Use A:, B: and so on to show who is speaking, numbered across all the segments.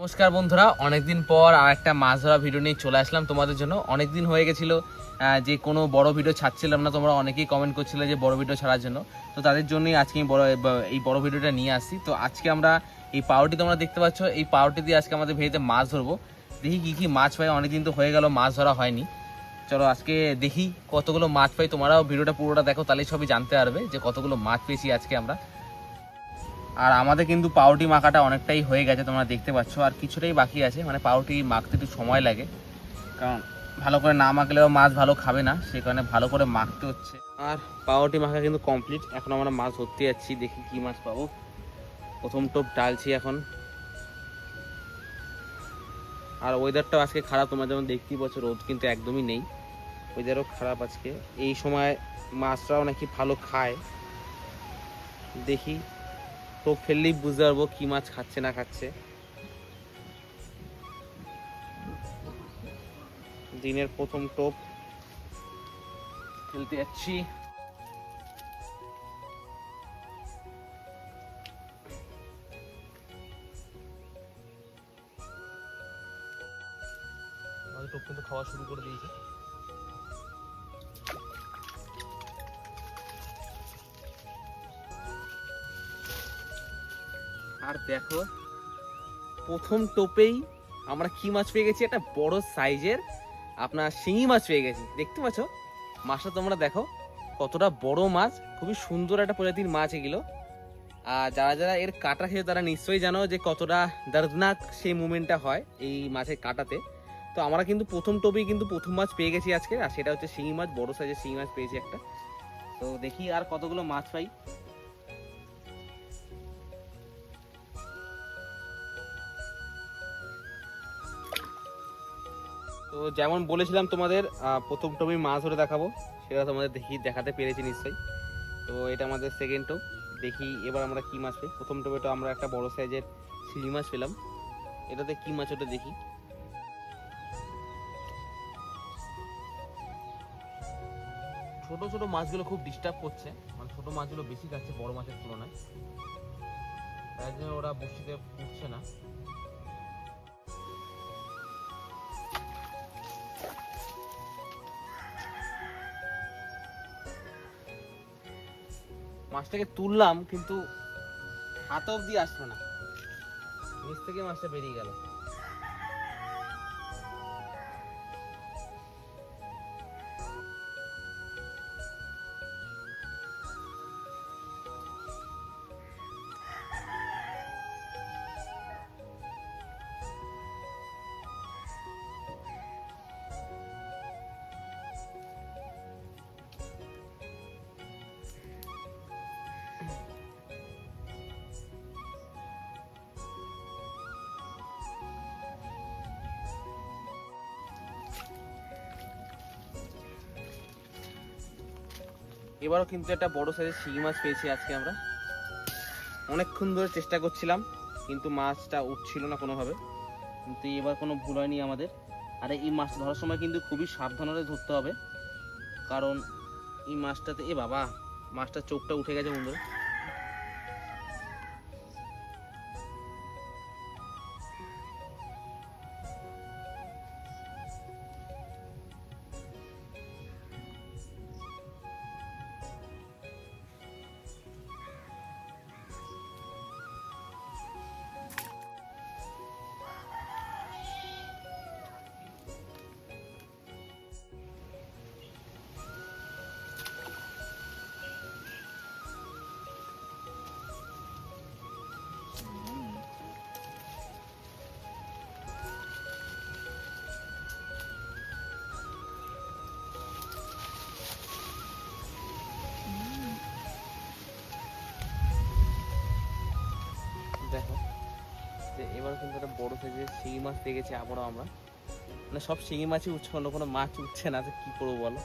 A: নমস্কার বন্ধুরা, অনেকদিন পর আর একটা মাছ ধরা ভিডিও নিয়ে চলে আসলাম তোমাদের জন্য। অনেকদিন হয়ে গেছিল যে কোনো বড় ভিডিও ছাড়ছিলাম না, তোমরা অনেকেই কমেন্ট করছিলে যে বড় ভিডিও ছাড়ার জন্য। তো তাদের জন্যই আজকে এই বড় ভিডিওটা নিয়ে আসছি। তো আজকে আমরা এই পাউরুটি তোমরা দেখতে পাচ্ছ, এই পাউরুটি দিয়ে আজকে আমাদের ভেড়িতে মাছ ধরবো। দেখি কী কী মাছ পাই, অনেকদিন তো হয়ে গেল মাছ ধরা হয়নি। চলো আজকে দেখি কতগুলো মাছ পাই। তোমরাও ভিডিওটা পুরোটা দেখো, তাহলেই সবই জানতে পারবে যে কতগুলো মাছ পেয়েছি আজকে আমরা। আর আমাদের কিন্তু পাউরুটি মাখাটা অনেকটাই হয়ে গেছে, তোমরা দেখতে পাচ্ছ, আর কিছুটাই বাকি আছে। মানে পাউরুটি মাখতে একটু সময় লাগে, কারণ ভালো করে না মাখলেও মাছ ভালো খাবে না, সেই কারণে ভালো করে মাখতে হচ্ছে। আর পাউরুটি মাখা কিন্তু কমপ্লিট। এখন আমরা মাছ ধরতে যাচ্ছি, দেখি কি মাছ পাবো। প্রথম টোপ ডালছি এখন। আর ওয়েদারটাও আজকে খারাপ, তোমরা যেমন দেখতেই পাচ্ছ, রোদ কিন্তু একদমই নেই, ওয়েদারও খারাপ আজকে। এই সময় মাছটাও নাকি ভালো খায়। দেখি টোপ ফেললেই বুঝতে পারবো কি মাছ খাচ্ছে না খাচ্ছে। দিনের প্রথম টোপ ফেলতে যাচ্ছি। আমাদের টোপ কিন্তু খাওয়া শুরু করে দিয়েছে। আর দেখো প্রথম টোপেই আমরা কি মাছ পেয়ে গেছি, একটা বড় সাইজের আপনার শিঙি মাছ পেয়ে গেছি। দেখতে পাচ্ছ মাছটা, তোমরা দেখো কতটা বড় মাছ, খুবই সুন্দর একটা প্রজাতির মাছ এগুলো। আর যারা যারা এর কাটা খেয়ে তারা নিশ্চয়ই জানো যে কতটা দর্দনাক সেই মুভমেন্টটা হয় এই মাছের কাটাতে। তো আমরা কিন্তু প্রথম টোপেই কিন্তু প্রথম মাছ পেয়ে গেছি আজকে, আর সেটা হচ্ছে শিঙি মাছ, বড় সাইজের শিঙি মাছ পেয়েছি একটা। তো দেখি আর কতগুলো মাছ পাই। তো যেমন বলেছিলাম তোমাদের প্রথম টোপে মাছ ধরে দেখাবো, সেটা তোমাদের দেখাতে পেরেছি নিশ্চয়ই। তো এটা আমাদের সেকেন্ড টোপ। দেখি এবার আমরা কি মাছ পাই। প্রথম টোপে তো আমরা একটা বড় সাইজের শিঙি মাছ পেলাম, এটাতে কি মাছ ওটা দেখি। ছোট ছোট মাছগুলো খুব ডিস্টার্ব করছে, মানে ছোট মাছগুলো বেশি খাচ্ছে বড় মাছের তুলনায়, তাই জন্য ওরা বসিতে উঠছে না। মাছটাকে তুললাম কিন্তু হাত অব্দি আসলো না, নিচ থেকে মাছটা বেরিয়ে গেল। এবারও কিন্তু একটা বড় সাইজের শিঙি মাছ পেয়েছি আজকে আমরা। অনেকক্ষণ ধরে চেষ্টা করছিলাম কিন্তু মাছটা উঠছিল না কোনোভাবে, কিন্তু এবার কোনো ভুল হয়নি আমাদের। আর এই মাছটা ধরার সময় কিন্তু খুবই সাবধানে ধরতে হবে, কারণ এই মাছটাতে বাবা, মাছটার চোখটা উঠে গেছে বন্ধুরা। দেখো যে এবার কিন্তু একটা বড় সাইজের শিঙি মাছ পেয়ে গেছি আবারও আমরা। মানে সব শিঙি মাছই উঠছে, অন্য কোনো মাছ উঠছে না, তো কি করবো বলো।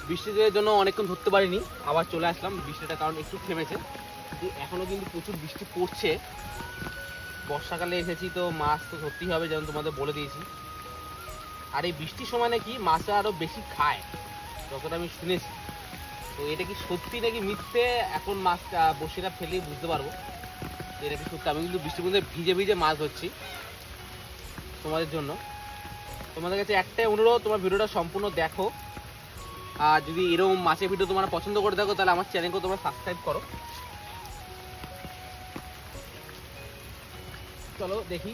A: বৃষ্টির জন্য অনেকক্ষণ ধরতে পারিনি, আবার চলে আসলাম। বৃষ্টিটার কারণ একটু থেমেছে, কিন্তু এখনো কিন্তু প্রচুর বৃষ্টি পড়ছে। বর্ষাকালে এসেছি তো মাছ তো ধরতেই হবে, যেমন তোমাদের বলে দিয়েছি। আর এই বৃষ্টির সময় নাকি মাছটা আরো বেশি খায়, যতটা আমি শুনেছি। তো এটা কি সত্যি নাকি মিথ্যে, এখন মাছটা বসিটা ফেলে বুঝতে পারবো এটা কি সত্যি। আমি কিন্তু বৃষ্টির মধ্যে ভিজে ভিজে মাছ ধরছি তোমাদের জন্য। তোমাদের কাছে একটাই অনুরোধ, তোমার ভিডিওটা সম্পূর্ণ দেখো। আর যদি এরকম মাছের ভিডিও তোমরা পছন্দ করে থাকো তাহলে আমার চ্যানেলকে তোমরা সাবস্ক্রাইব করো। চলো দেখি।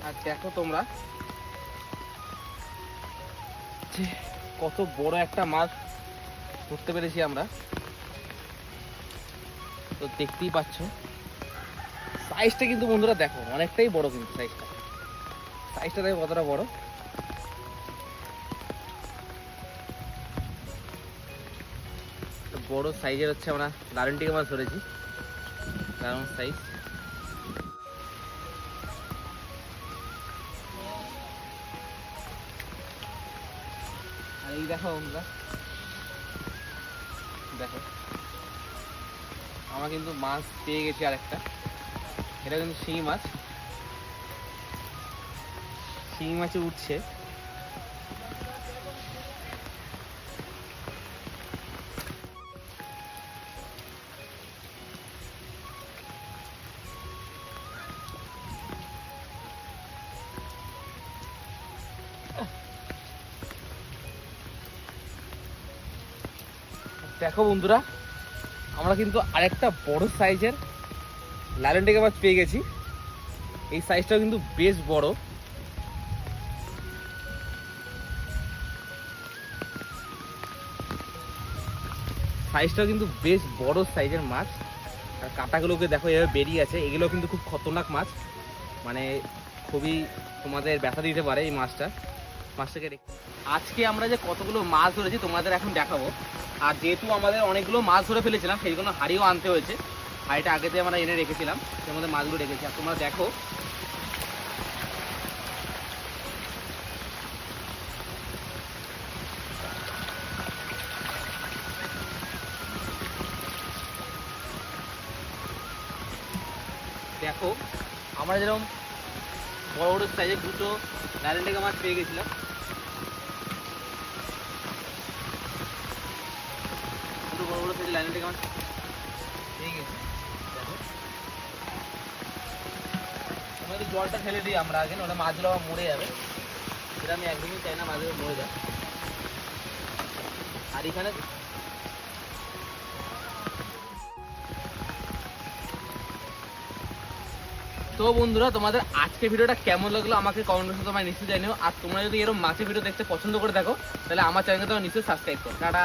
A: আর দেখো তোমরা যে কত বড় একটা মাছ ধরতে পেরেছি আমরা, তো দেখতেই পাচ্ছ। সাইজটা কিন্তু বন্ধুরা দেখো অনেকটাই বড়, কিন্তু সাইজটা দেখো কতটা বড়। বড় সাইজের হচ্ছে আমরা লালনটিকা মাছ ধরেছি, দারুণ সাইজ। আর এই দেখো বন্ধুরা, দেখো আমরা কিন্তু মাছ পেয়ে গেছি আরেকটা। এটা কিন্তু শিঙি মাছ, শিঙি মাছে উঠছে। দেখো বন্ধুরা, আমরা কিন্তু আরেকটা বড় সাইজের লালনটিকা মাছ পেয়ে গেছি। এই সাইজটাও কিন্তু বেশ বড়। সাইজটাও কিন্তু বেশ বড় সাইজের মাছ। আর কাঁটাগুলোকে দেখো এভাবে বেরিয়ে আছে, এগুলো কিন্তু খুব খতরনাক মাছ, মানে খুবই তোমাদের ব্যথা দিতে পারে এই মাছটাকে। আজকে আমরা যে কতগুলো মাছ ধরেছি তোমাদের এখন দেখাবো। আর যেহেতু আমাদের অনেকগুলো মাছ ধরে ফেলেছিলাম, সেই জন্য হাঁড়িও আনতে হয়েছে। হাঁড়িটা আগেতে আমরা এনে রেখেছিলাম, সেই মধ্যে মাছগুলো রেখেছি। আর তোমরা দেখো দেখো আমরা যেরকম বড় বড় সাইজের দুটো লালনটিকা মাছ পেয়ে গেছিলাম। দুটো বড় বড় সাইজের লালনটিকা মাছ পেয়ে গেছি। দেখো আমাদের জলটা ফেলে দিই আমরা আগে, ওটা মাছগুলো আবার মরে যাবে। সেটা আমি একদমই চাই না মাছগুলো মরে যায়। আর এখানে তো বন্ধুরা, তোমাদের আজকে ভিডিওটা কেমন লাগলো আমাকে কমেন্ট বক্সে তোমায় নিশ্চয়ই জানিও। আর তোমরা যদি এরকম মাছের ভিডিও দেখতে পছন্দ করে থাকো তাহলে আমার চ্যানেলকে তোমরা নিশ্চয়ই সাবস্ক্রাইব করো। টাটা।